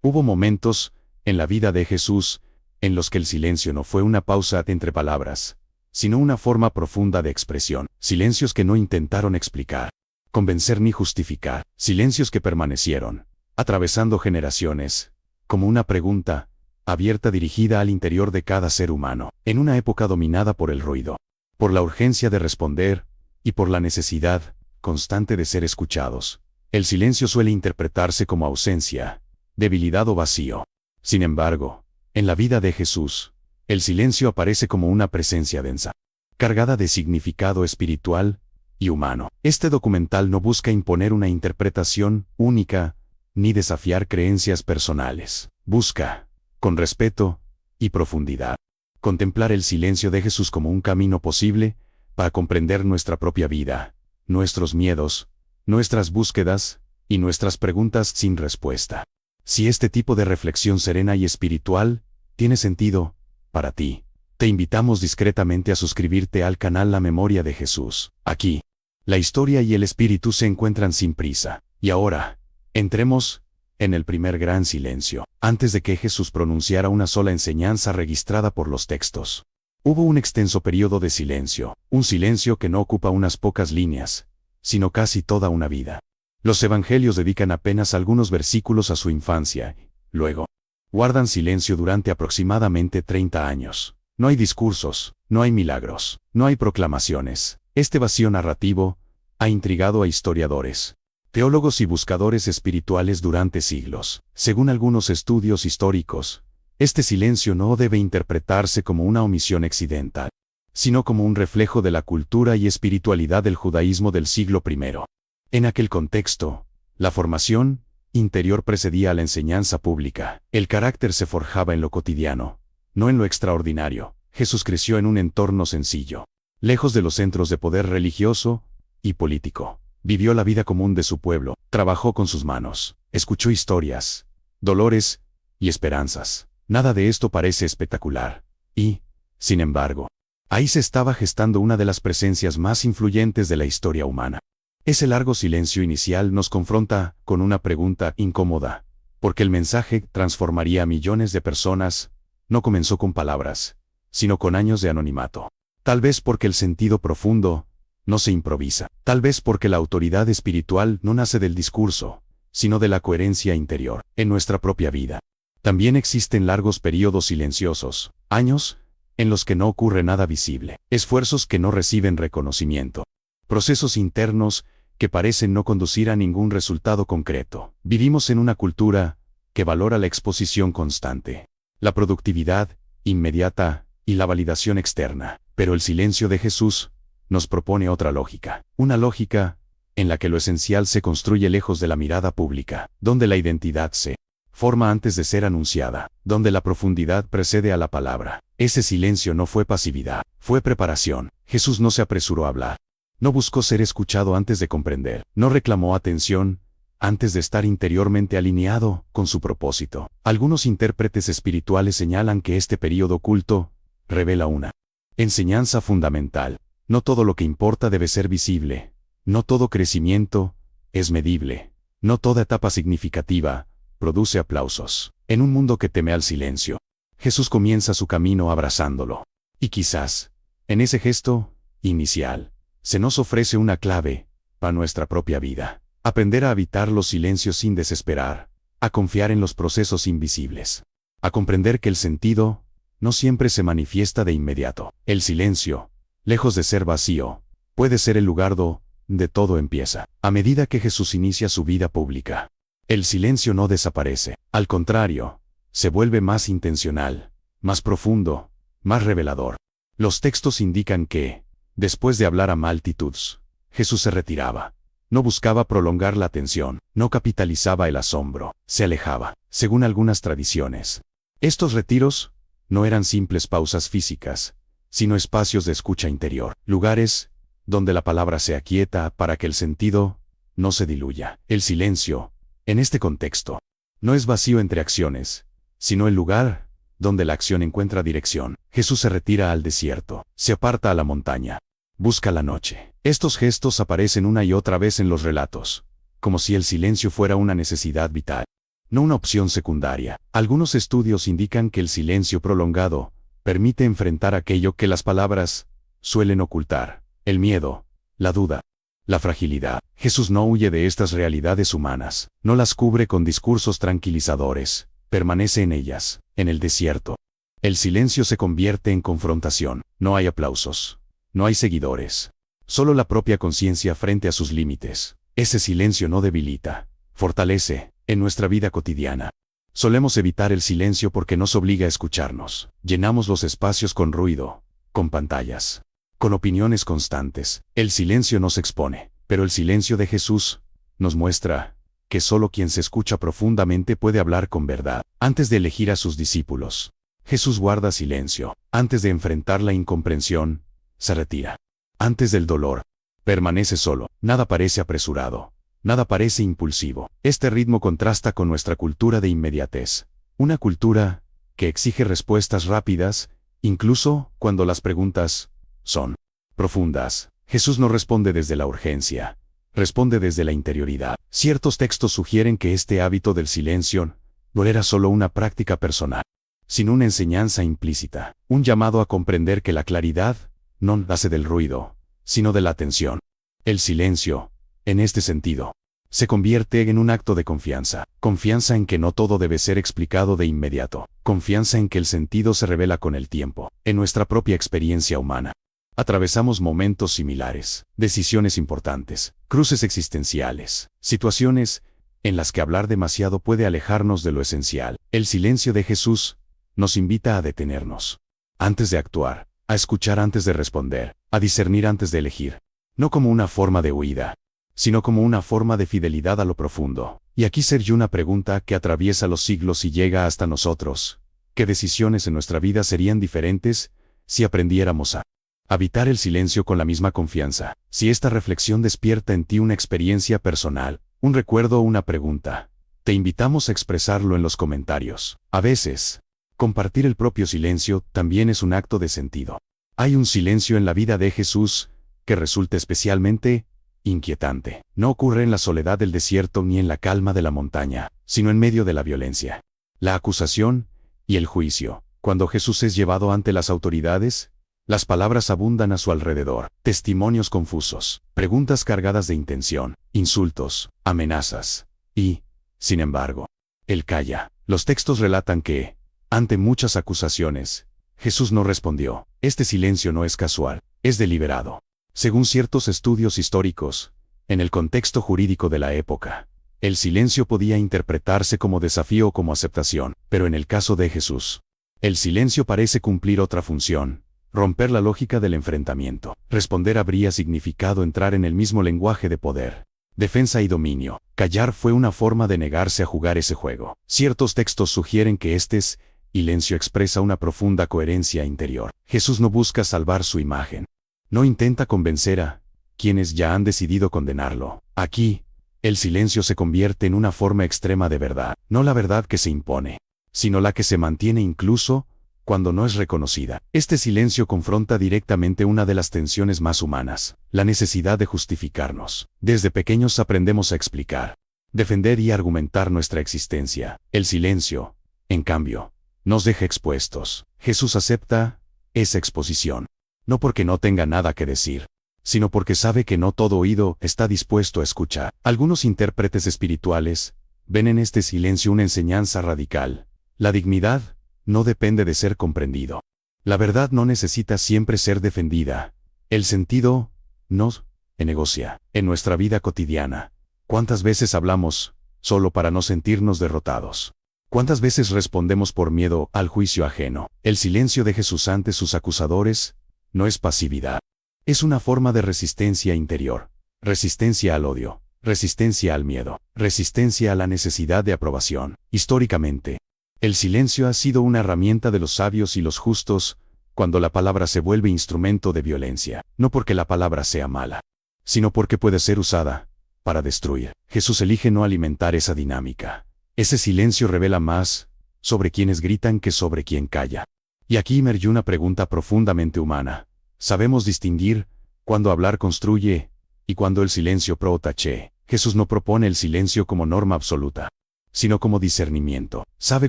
Hubo momentos, en la vida de Jesús, en los que el silencio no fue una pausa entre palabras, sino una forma profunda de expresión. Silencios que no intentaron explicar, convencer ni justificar. Silencios que permanecieron, atravesando generaciones, como una pregunta abierta dirigida al interior de cada ser humano. En una época dominada por el ruido, por la urgencia de responder, y por la necesidad constante de ser escuchados, el silencio suele interpretarse como ausencia, debilidad o vacío. Sin embargo, en la vida de Jesús, el silencio aparece como una presencia densa, cargada de significado espiritual y humano. Este documental no busca imponer una interpretación única, ni desafiar creencias personales. Busca, con respeto y profundidad, contemplar el silencio de Jesús como un camino posible para comprender nuestra propia vida, nuestros miedos, nuestras búsquedas y nuestras preguntas sin respuesta. Si este tipo de reflexión serena y espiritual tiene sentido para ti, te invitamos discretamente a suscribirte al canal La Memoria de Jesús. Aquí, la historia y el espíritu se encuentran sin prisa. Y ahora, entremos en el primer gran silencio. Antes de que Jesús pronunciara una sola enseñanza registrada por los textos, hubo un extenso periodo de silencio, un silencio que no ocupa unas pocas líneas, sino casi toda una vida. Los evangelios dedican apenas algunos versículos a su infancia, luego guardan silencio durante aproximadamente 30 años. No hay discursos, no hay milagros, no hay proclamaciones. Este vacío narrativo ha intrigado a historiadores, teólogos y buscadores espirituales durante siglos. Según algunos estudios históricos, este silencio no debe interpretarse como una omisión accidental, sino como un reflejo de la cultura y espiritualidad del judaísmo del siglo I. En aquel contexto, la formación interior precedía a la enseñanza pública. El carácter se forjaba en lo cotidiano, no en lo extraordinario. Jesús creció en un entorno sencillo, lejos de los centros de poder religioso y político. Vivió la vida común de su pueblo, trabajó con sus manos, escuchó historias, dolores y esperanzas. Nada de esto parece espectacular. Y, sin embargo, ahí se estaba gestando una de las presencias más influyentes de la historia humana. Ese largo silencio inicial nos confronta con una pregunta incómoda, porque el mensaje transformaría a millones de personas no comenzó con palabras, sino con años de anonimato. Tal vez porque el sentido profundo no se improvisa. Tal vez porque la autoridad espiritual no nace del discurso, sino de la coherencia interior. En nuestra propia vida, también existen largos períodos silenciosos, años en los que no ocurre nada visible, esfuerzos que no reciben reconocimiento, procesos internos que parecen no conducir a ningún resultado concreto. Vivimos en una cultura que valora la exposición constante, la productividad inmediata y la validación externa. Pero el silencio de Jesús nos propone otra lógica, una lógica en la que lo esencial se construye lejos de la mirada pública, donde la identidad se forma antes de ser anunciada, donde la profundidad precede a la palabra. Ese silencio no fue pasividad, fue preparación. Jesús no se apresuró a hablar, no buscó ser escuchado antes de comprender, no reclamó atención antes de estar interiormente alineado con su propósito. Algunos intérpretes espirituales señalan que este período oculto revela una enseñanza fundamental. No todo lo que importa debe ser visible, no todo crecimiento es medible, no toda etapa significativa produce aplausos. En un mundo que teme al silencio, Jesús comienza su camino abrazándolo. Y quizás, en ese gesto inicial, se nos ofrece una clave para nuestra propia vida. Aprender a habitar los silencios sin desesperar, a confiar en los procesos invisibles, a comprender que el sentido no siempre se manifiesta de inmediato. El silencio, lejos de ser vacío, puede ser el lugar donde todo empieza. A medida que Jesús inicia su vida pública, el silencio no desaparece. Al contrario, se vuelve más intencional, más profundo, más revelador. Los textos indican que, después de hablar a multitudes, Jesús se retiraba. No buscaba prolongar la atención, no capitalizaba el asombro, se alejaba. Según algunas tradiciones, estos retiros no eran simples pausas físicas, sino espacios de escucha interior, lugares donde la palabra se aquieta para que el sentido no se diluya. El silencio, en este contexto, no es vacío entre acciones, sino el lugar donde la acción encuentra dirección. Jesús se retira al desierto, se aparta a la montaña, busca la noche. Estos gestos aparecen una y otra vez en los relatos, como si el silencio fuera una necesidad vital, no una opción secundaria. Algunos estudios indican que el silencio prolongado permite enfrentar aquello que las palabras suelen ocultar: el miedo, la duda, la fragilidad. Jesús no huye de estas realidades humanas, no las cubre con discursos tranquilizadores, permanece en ellas. En el desierto, el silencio se convierte en confrontación. No hay aplausos, no hay seguidores, solo la propia conciencia frente a sus límites. Ese silencio no debilita, fortalece. En nuestra vida cotidiana, solemos evitar el silencio porque nos obliga a escucharnos. Llenamos los espacios con ruido, con pantallas, con opiniones constantes. El silencio nos expone, pero el silencio de Jesús nos muestra que solo quien se escucha profundamente puede hablar con verdad. Antes de elegir a sus discípulos, Jesús guarda silencio. Antes de enfrentar la incomprensión, se retira. Antes del dolor, permanece solo. Nada parece apresurado, nada parece impulsivo. Este ritmo contrasta con nuestra cultura de inmediatez, una cultura que exige respuestas rápidas, incluso cuando las preguntas son profundas. Jesús no responde desde la urgencia, responde desde la interioridad. Ciertos textos sugieren que este hábito del silencio no era solo una práctica personal, sino una enseñanza implícita, un llamado a comprender que la claridad no nace del ruido, sino de la atención. El silencio, en este sentido, se convierte en un acto de confianza. Confianza en que no todo debe ser explicado de inmediato. Confianza en que el sentido se revela con el tiempo. En nuestra propia experiencia humana, atravesamos momentos similares, decisiones importantes, cruces existenciales, situaciones en las que hablar demasiado puede alejarnos de lo esencial. El silencio de Jesús nos invita a detenernos antes de actuar, a escuchar antes de responder, a discernir antes de elegir, no como una forma de huida, sino como una forma de fidelidad a lo profundo. Y aquí surge una pregunta que atraviesa los siglos y llega hasta nosotros: ¿qué decisiones en nuestra vida serían diferentes si aprendiéramos a habitar el silencio con la misma confianza? Si esta reflexión despierta en ti una experiencia personal, un recuerdo o una pregunta, te invitamos a expresarlo en los comentarios. A veces, compartir el propio silencio también es un acto de sentido. Hay un silencio en la vida de Jesús que resulta especialmente inquietante. No ocurre en la soledad del desierto ni en la calma de la montaña, sino en medio de la violencia, la acusación y el juicio. Cuando Jesús es llevado ante las autoridades, las palabras abundan a su alrededor: testimonios confusos, preguntas cargadas de intención, insultos, amenazas. Y, sin embargo, él calla. Los textos relatan que, ante muchas acusaciones, Jesús no respondió. Este silencio no es casual, es deliberado. Según ciertos estudios históricos, en el contexto jurídico de la época, el silencio podía interpretarse como desafío o como aceptación, pero en el caso de Jesús, el silencio parece cumplir otra función: romper la lógica del enfrentamiento. Responder habría significado entrar en el mismo lenguaje de poder, defensa y dominio. Callar fue una forma de negarse a jugar ese juego. Ciertos textos sugieren que este silencio expresa una profunda coherencia interior. Jesús no busca salvar su imagen, no intenta convencer a quienes ya han decidido condenarlo. Aquí, el silencio se convierte en una forma extrema de verdad, no la verdad que se impone, sino la que se mantiene incluso cuando no es reconocida. Este silencio confronta directamente una de las tensiones más humanas: la necesidad de justificarnos. Desde pequeños aprendemos a explicar, defender y argumentar nuestra existencia. El silencio, en cambio, nos deja expuestos. Jesús acepta esa exposición, no porque no tenga nada que decir, sino porque sabe que no todo oído está dispuesto a escuchar. Algunos intérpretes espirituales ven en este silencio una enseñanza radical: la dignidad no depende de ser comprendido. La verdad no necesita siempre ser defendida. El sentido no se negocia. En nuestra vida cotidiana, ¿cuántas veces hablamos solo para no sentirnos derrotados? ¿Cuántas veces respondemos por miedo al juicio ajeno? El silencio de Jesús ante sus acusadores no es pasividad. Es una forma de resistencia interior. Resistencia al odio, resistencia al miedo, resistencia a la necesidad de aprobación. Históricamente, el silencio ha sido una herramienta de los sabios y los justos cuando la palabra se vuelve instrumento de violencia, no porque la palabra sea mala, sino porque puede ser usada para destruir. Jesús elige no alimentar esa dinámica. Ese silencio revela más sobre quienes gritan que sobre quien calla. Y aquí emerge una pregunta profundamente humana: ¿sabemos distinguir cuando hablar construye y cuando el silencio protege? Jesús no propone el silencio como norma absoluta, sino como discernimiento. Sabe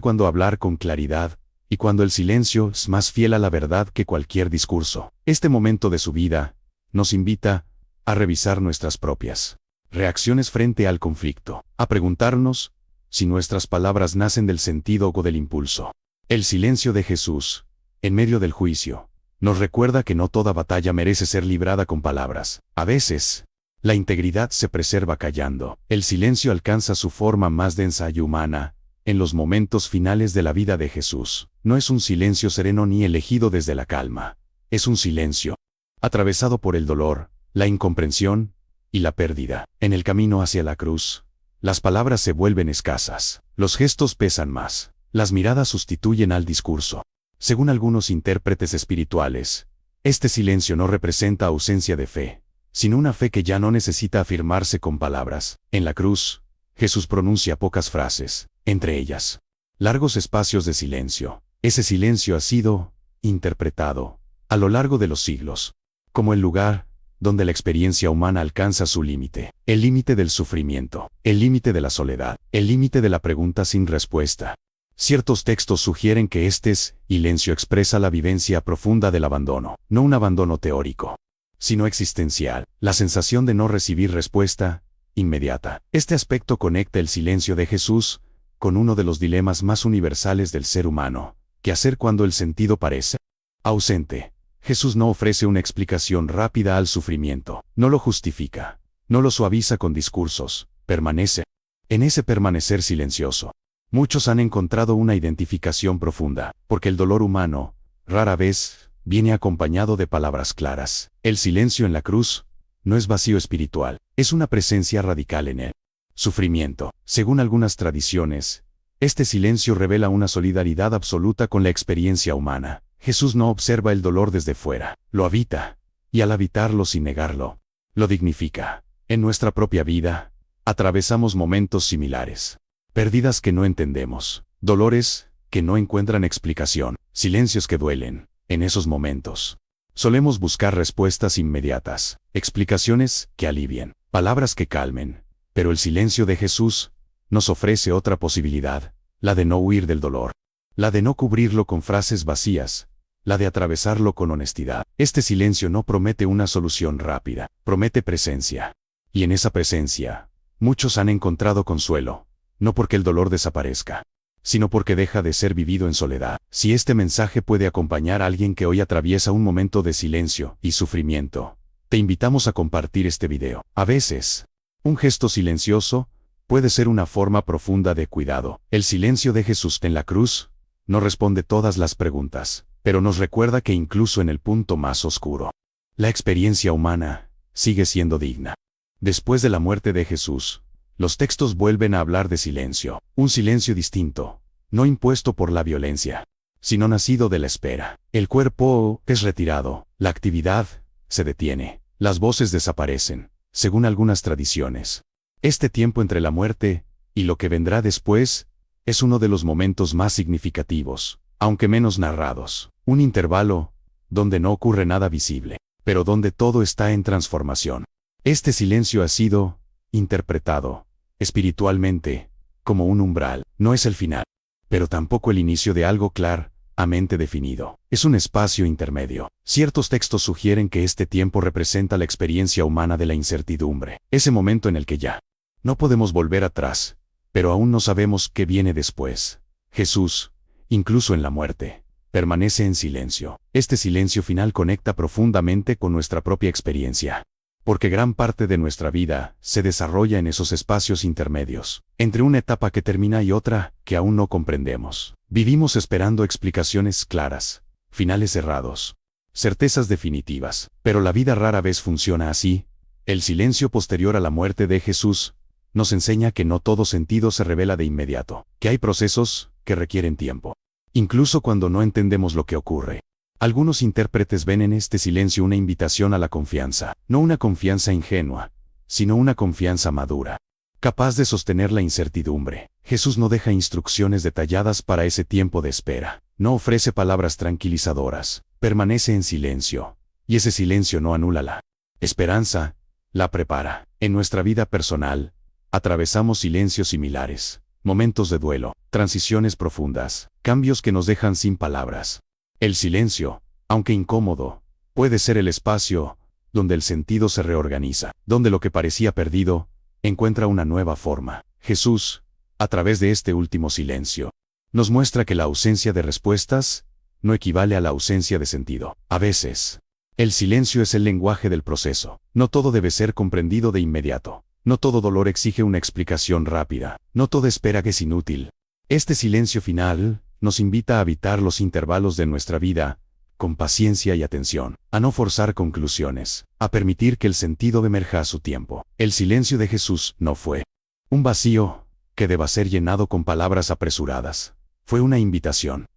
cuándo hablar con claridad, y cuando el silencio es más fiel a la verdad que cualquier discurso. Este momento de su vida nos invita a revisar nuestras propias reacciones frente al conflicto, a preguntarnos si nuestras palabras nacen del sentido o del impulso. El silencio de Jesús, en medio del juicio, nos recuerda que no toda batalla merece ser librada con palabras. A veces, la integridad se preserva callando. El silencio alcanza su forma más densa y humana en los momentos finales de la vida de Jesús. No es un silencio sereno ni elegido desde la calma. Es un silencio atravesado por el dolor, la incomprensión y la pérdida. En el camino hacia la cruz, las palabras se vuelven escasas. Los gestos pesan más. Las miradas sustituyen al discurso. Según algunos intérpretes espirituales, este silencio no representa ausencia de fe, sino una fe que ya no necesita afirmarse con palabras. En la cruz, Jesús pronuncia pocas frases, entre ellas largos espacios de silencio. Ese silencio ha sido interpretado a lo largo de los siglos como el lugar donde la experiencia humana alcanza su límite, el límite del sufrimiento, el límite de la soledad, el límite de la pregunta sin respuesta. Ciertos textos sugieren que este silencio expresa la vivencia profunda del abandono, no un abandono teórico, sino existencial, la sensación de no recibir respuesta inmediata. Este aspecto conecta el silencio de Jesús con uno de los dilemas más universales del ser humano: ¿qué hacer cuando el sentido parece ausente? Jesús no ofrece una explicación rápida al sufrimiento, no lo justifica, no lo suaviza con discursos, permanece. En ese permanecer silencioso, muchos han encontrado una identificación profunda, porque el dolor humano, rara vez, viene acompañado de palabras claras. El silencio en la cruz no es vacío espiritual, es una presencia radical en el sufrimiento. Según algunas tradiciones, este silencio revela una solidaridad absoluta con la experiencia humana. Jesús no observa el dolor desde fuera, lo habita, y al habitarlo sin negarlo, lo dignifica. En nuestra propia vida, atravesamos momentos similares. Pérdidas que no entendemos, dolores que no encuentran explicación, silencios que duelen. En esos momentos, solemos buscar respuestas inmediatas, explicaciones que alivien, palabras que calmen. Pero el silencio de Jesús nos ofrece otra posibilidad, la de no huir del dolor, la de no cubrirlo con frases vacías, la de atravesarlo con honestidad. Este silencio no promete una solución rápida, promete presencia. Y en esa presencia, muchos han encontrado consuelo, no porque el dolor desaparezca, sino porque deja de ser vivido en soledad. Si este mensaje puede acompañar a alguien que hoy atraviesa un momento de silencio y sufrimiento, te invitamos a compartir este video. A veces, un gesto silencioso puede ser una forma profunda de cuidado. El silencio de Jesús en la cruz no responde todas las preguntas, pero nos recuerda que incluso en el punto más oscuro, la experiencia humana sigue siendo digna. Después de la muerte de Jesús, los textos vuelven a hablar de silencio, un silencio distinto, no impuesto por la violencia, sino nacido de la espera. El cuerpo es retirado, la actividad se detiene, las voces desaparecen, según algunas tradiciones. Este tiempo entre la muerte y lo que vendrá después es uno de los momentos más significativos, aunque menos narrados. Un intervalo donde no ocurre nada visible, pero donde todo está en transformación. Este silencio ha sido interpretado espiritualmente como un umbral. No es el final, pero tampoco el inicio de algo claramente definido. Es un espacio intermedio. Ciertos textos sugieren que este tiempo representa la experiencia humana de la incertidumbre, ese momento en el que ya no podemos volver atrás, pero aún no sabemos qué viene después. Jesús, incluso en la muerte, permanece en silencio. Este silencio final conecta profundamente con nuestra propia experiencia, porque gran parte de nuestra vida se desarrolla en esos espacios intermedios, entre una etapa que termina y otra que aún no comprendemos. Vivimos esperando explicaciones claras, finales cerrados, certezas definitivas, pero la vida rara vez funciona así. El silencio posterior a la muerte de Jesús nos enseña que no todo sentido se revela de inmediato, que hay procesos que requieren tiempo, incluso cuando no entendemos lo que ocurre. Algunos intérpretes ven en este silencio una invitación a la confianza, no una confianza ingenua, sino una confianza madura, capaz de sostener la incertidumbre. Jesús no deja instrucciones detalladas para ese tiempo de espera, no ofrece palabras tranquilizadoras, permanece en silencio, y ese silencio no anula la esperanza, la prepara. En nuestra vida personal, atravesamos silencios similares, momentos de duelo, transiciones profundas, cambios que nos dejan sin palabras. El silencio, aunque incómodo, puede ser el espacio donde el sentido se reorganiza, donde lo que parecía perdido encuentra una nueva forma. Jesús, a través de este último silencio, nos muestra que la ausencia de respuestas no equivale a la ausencia de sentido. A veces, el silencio es el lenguaje del proceso. No todo debe ser comprendido de inmediato. No todo dolor exige una explicación rápida. No toda espera que es inútil. Este silencio final nos invita a habitar los intervalos de nuestra vida con paciencia y atención, a no forzar conclusiones, a permitir que el sentido emerja a su tiempo. El silencio de Jesús no fue un vacío que deba ser llenado con palabras apresuradas. Fue una invitación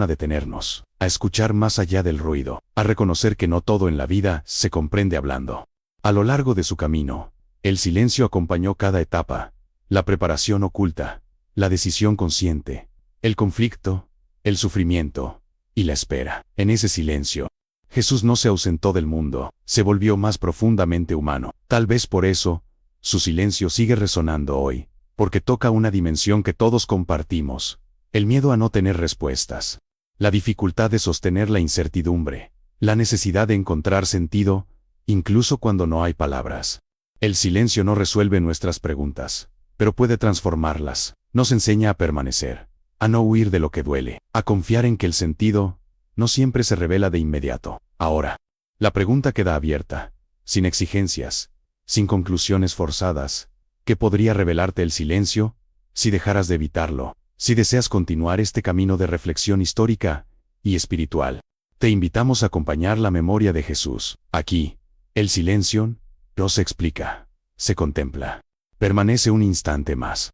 a detenernos, a escuchar más allá del ruido, a reconocer que no todo en la vida se comprende hablando. A lo largo de su camino, el silencio acompañó cada etapa, la preparación oculta, la decisión consciente, el conflicto, el sufrimiento y la espera. En ese silencio, Jesús no se ausentó del mundo, se volvió más profundamente humano. Tal vez por eso, su silencio sigue resonando hoy, porque toca una dimensión que todos compartimos: el miedo a no tener respuestas, la dificultad de sostener la incertidumbre, la necesidad de encontrar sentido, incluso cuando no hay palabras. El silencio no resuelve nuestras preguntas, pero puede transformarlas. Nos enseña a permanecer, a no huir de lo que duele, a confiar en que el sentido no siempre se revela de inmediato. Ahora, la pregunta queda abierta, sin exigencias, sin conclusiones forzadas. ¿Qué podría revelarte el silencio si dejaras de evitarlo? Si deseas continuar este camino de reflexión histórica y espiritual, te invitamos a acompañar la memoria de Jesús. Aquí, el silencio no se explica, se contempla. Permanece un instante más.